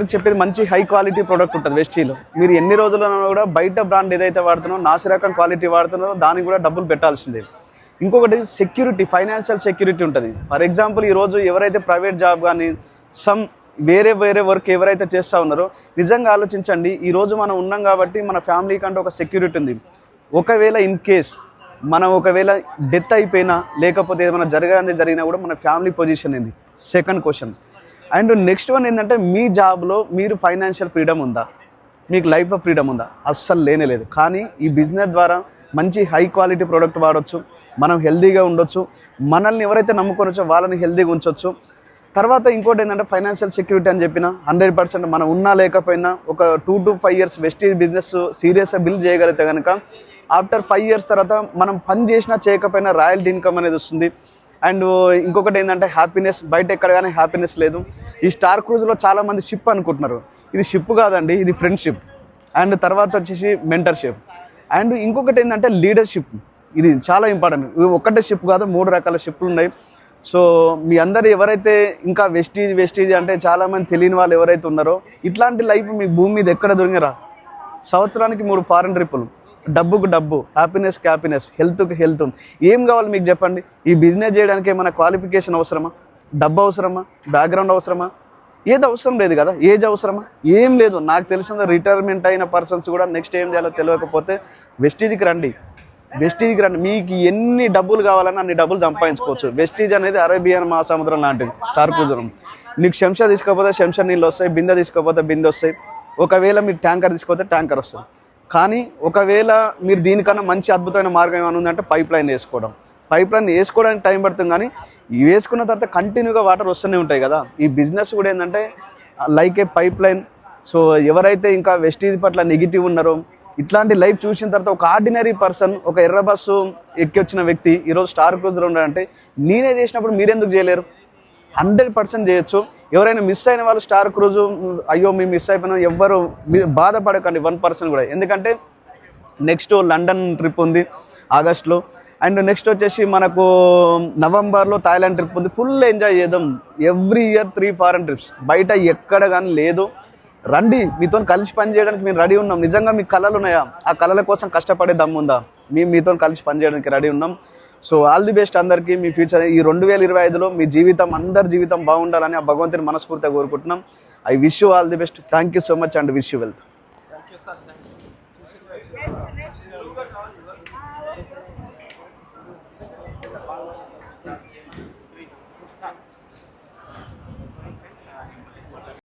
చెప్పేది మంచి high quality product ఉంటుంది వెస్టీలో. మీరు ఎన్ని రోజులైనా కూడా బయట బ్రాండ్ ఏదైతే వాడుతున్నారో నాసి రకం క్వాలిటీ వాడుతున్నారో దానికి కూడా డబ్బులు పెట్టాల్సిందే. ఇంకొకటి సెక్యూరిటీ, ఫైనాన్షియల్ సెక్యూరిటీ ఉంటుంది. ఫర్ ఎగ్జాంపుల్ ఈరోజు ఎవరైతే ప్రైవేట్ జాబ్ కానీ వేరే వర్క్ ఎవరైతే చేస్తూ ఉన్నారో నిజంగా ఆలోచించండి. ఈరోజు మనం ఉన్నాం కాబట్టి మన ఫ్యామిలీ కంటే ఒక సెక్యూరిటీ ఉంది. ఒకవేళ ఇన్ కేస్ మనం ఒకవేళ డెత్ అయిపోయినా లేకపోతే ఏమైనా జరిగినా కూడా మన ఫ్యామిలీ పొజిషన్ ఏంది second question. And next one ఏంటంటే మీ జాబ్లో మీరు ఫైనాన్షియల్ ఫ్రీడమ్ ఉందా, మీకు లైఫ్లో ఫ్రీడమ్ ఉందా? అస్సలు లేనేలేదు. కానీ ఈ బిజినెస్ ద్వారా మంచి హై క్వాలిటీ ప్రోడక్ట్ వాడవచ్చు, మనం హెల్దీగా ఉండొచ్చు, మనల్ని ఎవరైతే నమ్ముకొనొచ్చో వాళ్ళని హెల్దీగా ఉంచవచ్చు. తర్వాత ఇంకోటి ఏంటంటే ఫైనాన్షియల్ సెక్యూరిటీ అని చెప్పిన 100% మనం ఉన్నా లేకపోయినా ఒక 2 to 5 years వెస్టీజ్ బిజినెస్ సీరియస్గా బిల్డ్ చేయగలిగితే కనుక ఆఫ్టర్ 5 years తర్వాత మనం పని చేసినా చేయకపోయినా రాయల్టీ ఇన్కమ్ అనేది వస్తుంది. అండ్ ఇంకొకటి ఏంటంటే హ్యాపీనెస్. బయట ఎక్కడ కానీ హ్యాపీనెస్ లేదు. ఈ స్టార్ క్రూజ్లో చాలామంది షిప్ అనుకుంటున్నారు, ఇది షిప్ కాదండి, ఇది ఫ్రెండ్షిప్. అండ్ తర్వాత వచ్చేసి మెంటర్షిప్. అండ్ ఇంకొకటి ఏంటంటే లీడర్షిప్. ఇది చాలా ఇంపార్టెంట్. ఒక్కటే షిప్ కాదు, 3 రకాల షిప్లు ఉన్నాయి. సో మీ అందరు ఎవరైతే ఇంకా వెస్టీజ్ అంటే చాలామంది తెలియని వాళ్ళు ఎవరైతే ఉన్నారో ఇట్లాంటి లైఫ్ మీ భూమి మీద ఎక్కడ దొరికిరా. సంవత్సరానికి 3 ఫారెన్ ట్రిప్పులు, డబ్బుకు డబ్బు, హ్యాపీనెస్కి హ్యాపీనెస్, హెల్త్కి హెల్త్. ఏం కావాలి మీకు చెప్పండి? ఈ బిజినెస్ చేయడానికి ఏమైనా క్వాలిఫికేషన్ అవసరమా? డబ్బు అవసరమా? బ్యాక్గ్రౌండ్ అవసరమా? ఏది అవసరం లేదు కదా. ఏజ్ అవసరమా? ఏం లేదు. నాకు తెలిసిన రిటైర్మెంట్ అయిన పర్సన్స్ కూడా నెక్స్ట్ ఏం చేయాలో తెలియకపోతే వెస్టీజ్కి రండి. మీకు ఎన్ని డబ్బులు కావాలన్నా అన్ని డబ్బులు సంపాదించుకోవచ్చు. వెస్టీజ్ అనేది అరేబియన్ మహాసముద్రం లాంటిది, స్టార్ క్రూజర్. నీకు శంషా తీసుకోకపోతే శంషా నీళ్ళు వస్తాయి, బిందె తీసుకోకపోతే బిందె వస్తాయి. ఒకవేళ మీరు ట్యాంకర్ తీసుకోకపోతే ట్యాంకర్ వస్తుంది. కానీ ఒకవేళ మీరు దీనికన్నా మంచి అద్భుతమైన మార్గం ఏమైనా ఉందంటే పైప్ లైన్ వేసుకోవడానికి టైం పడుతుంది. కానీ వేసుకున్న తర్వాత కంటిన్యూగా వాటర్ వస్తూనే ఉంటాయి కదా. ఈ బిజినెస్ కూడా ఏంటంటే లైక్ ఏ పైప్ లైన్. సో ఎవరైతే ఇంకా వెస్టీజ్ పట్ల నెగిటివ్ ఉన్నారో, ఇట్లాంటి లైఫ్ చూసిన తర్వాత ఒక ఆర్డినరీ పర్సన్, ఒక ఎర్ర బస్సు ఎక్కి వచ్చిన వ్యక్తి ఈరోజు స్టార్ క్రూజర్ ఉన్నాడంటే నేనే చేసినప్పుడు మీరెందుకు చేయలేరు? 100% చేయొచ్చు. ఎవరైనా మిస్ అయిన వాళ్ళు స్టార్ క్రూజు అయ్యో మేము మిస్ అయిపోయినా ఎవ్వరు బాధపడకండి 1% కూడా. ఎందుకంటే నెక్స్ట్ లండన్ ట్రిప్ ఉంది ఆగస్ట్లో. అండ్ నెక్స్ట్ వచ్చేసి మనకు నవంబర్లో థాయిలాండ్ ట్రిప్ ఉంది. ఫుల్ ఎంజాయ్ చేద్దాం. Every year 3 foreign trips. బయట ఎక్కడ కానీ లేదు. రండి, మీతో కలిసి పని చేయడానికి మేము రెడీ ఉన్నాం. నిజంగా మీకు కళలు ఉన్నాయా? ఆ కళల కోసం కష్టపడే దమ్ముందా? మేము మీతో కలిసి పని చేయడానికి రెడీ ఉన్నాం. సో ఆల్ ది బెస్ట్ అందరికీ. మీ ఫ్యూచర్ ఈ 2025లో మీ జీవితం, అందరి జీవితం బాగుండాలని ఆ భగవంతుని మనస్ఫూర్తిగా కోరుకుంటున్నాం. I wish you all the best. Thank you so much and wish you wealth.